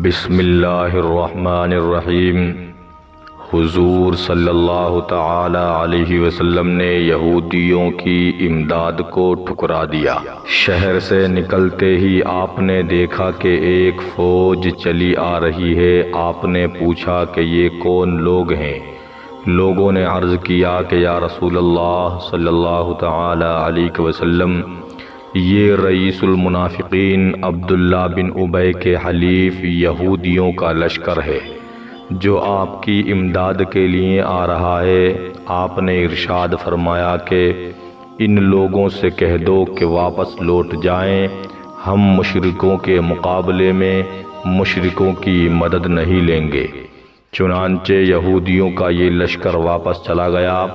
بسم اللہ الرحمن الرحیم۔ حضور صلی اللہ تعالی علیہ وسلم نے یہودیوں کی امداد کو ٹھکرا دیا۔ شہر سے نکلتے ہی آپ نے دیکھا کہ ایک فوج چلی آ رہی ہے۔ آپ نے پوچھا کہ یہ کون لوگ ہیں؟ لوگوں نے عرض کیا کہ یا رسول اللہ صلی اللہ تعالی علیہ وسلم، یہ رئیس المنافقین عبداللہ بن ابی کے حلیف یہودیوں کا لشکر ہے جو آپ کی امداد کے لیے آ رہا ہے۔ آپ نے ارشاد فرمایا کہ ان لوگوں سے کہہ دو کہ واپس لوٹ جائیں، ہم مشرکوں کے مقابلے میں مشرکوں کی مدد نہیں لیں گے۔ چنانچہ یہودیوں کا یہ لشکر واپس چلا گیا۔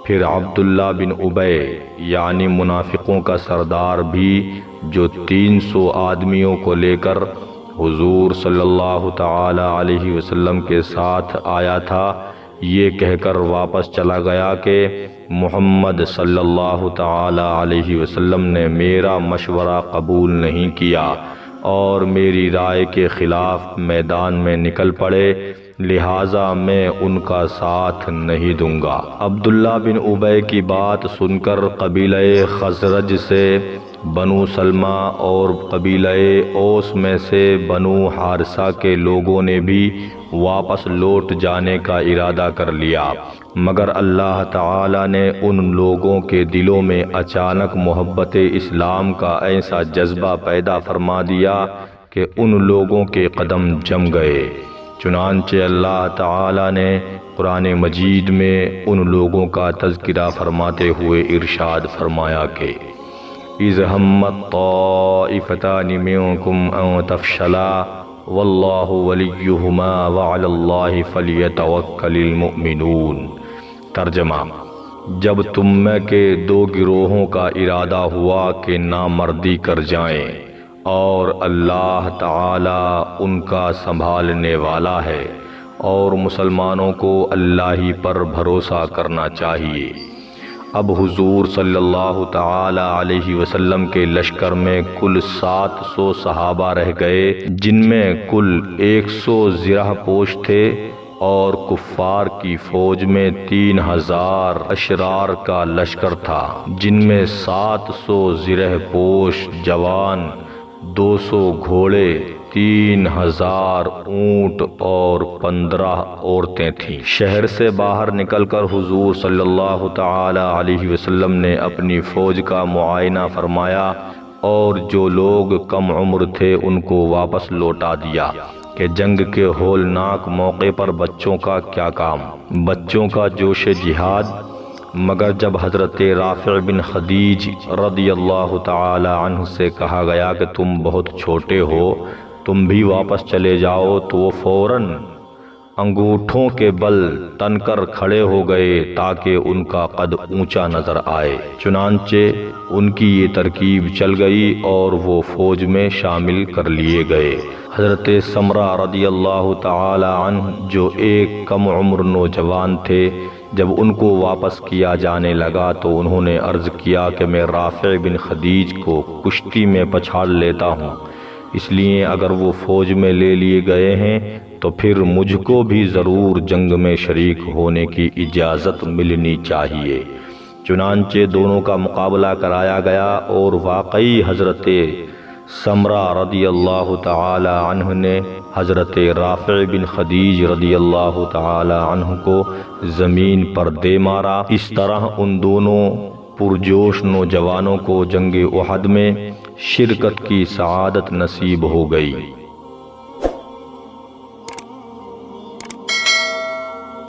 پھر عبداللہ بن ابی یعنی منافقوں کا سردار بھی، جو 300 آدمیوں کو لے کر حضور صلی اللہ تعالی علیہ وسلم کے ساتھ آیا تھا، یہ کہہ کر واپس چلا گیا کہ محمد صلی اللہ تعالی علیہ وسلم نے میرا مشورہ قبول نہیں کیا اور میری رائے کے خلاف میدان میں نکل پڑے، لہٰذا میں ان کا ساتھ نہیں دوں گا۔ عبداللہ بن ابی کی بات سن کر قبیلہ خزرج سے بنو سلمہ اور قبیلہ اوس میں سے بنو حارثہ کے لوگوں نے بھی واپس لوٹ جانے کا ارادہ کر لیا، مگر اللہ تعالی نے ان لوگوں کے دلوں میں اچانک محبت اسلام کا ایسا جذبہ پیدا فرما دیا کہ ان لوگوں کے قدم جم گئے۔ چنانچہ اللہ تعالی نے قرآن مجید میں ان لوگوں کا تذکرہ فرماتے ہوئے ارشاد فرمایا کہ اِذْ ہمت طائفتان منکم ان تفشلا واللہ ولیہما وعلی اللہ فلیتوکل المؤمنون۔ ترجمہ: جب تم میں کے دو گروہوں کا ارادہ ہوا کہ نامردی کر جائیں اور اللہ تعالی ان کا سنبھالنے والا ہے، اور مسلمانوں کو اللہ ہی پر بھروسہ کرنا چاہیے۔ اب حضور صلی اللہ تعالی علیہ وسلم کے لشکر میں کل 700 صحابہ رہ گئے، جن میں کل 100 زرہ پوش تھے، اور کفار کی فوج میں 3000 اشرار کا لشکر تھا، جن میں 700 زرہ پوش جوان، 200 گھوڑے، 3000 اونٹ اور 15 عورتیں تھیں۔ شہر سے باہر نکل کر حضور صلی اللہ تعالی علیہ وسلم نے اپنی فوج کا معائنہ فرمایا، اور جو لوگ کم عمر تھے ان کو واپس لوٹا دیا کہ جنگ کے ہولناک موقع پر بچوں کا کیا کام، بچوں کا جوش جہاد۔ مگر جب حضرت رافع بن خدیج رضی اللہ تعالی عنہ سے کہا گیا کہ تم بہت چھوٹے ہو، تم بھی واپس چلے جاؤ، تو وہ فوراً انگوٹھوں کے بل تن کر کھڑے ہو گئے تاکہ ان کا قد اونچا نظر آئے۔ چنانچہ ان کی یہ ترکیب چل گئی اور وہ فوج میں شامل کر لیے گئے۔ حضرت سمرہ رضی اللہ تعالی عنہ جو ایک کم عمر نوجوان تھے، جب ان کو واپس کیا جانے لگا تو انہوں نے عرض کیا کہ میں رافع بن خدیج کو کشتی میں پچھاڑ لیتا ہوں، اس لیے اگر وہ فوج میں لے لیے گئے ہیں تو پھر مجھ کو بھی ضرور جنگ میں شریک ہونے کی اجازت ملنی چاہیے۔ چنانچہ دونوں کا مقابلہ کرایا گیا، اور واقعی حضرت سمرہ رضی اللہ تعالی عنہ نے حضرت رافع بن خدیج رضی اللہ تعالی عنہ کو زمین پر دے مارا۔ اس طرح ان دونوں پرجوش نوجوانوں کو جنگ احد میں شرکت کی سعادت نصیب ہو گئی۔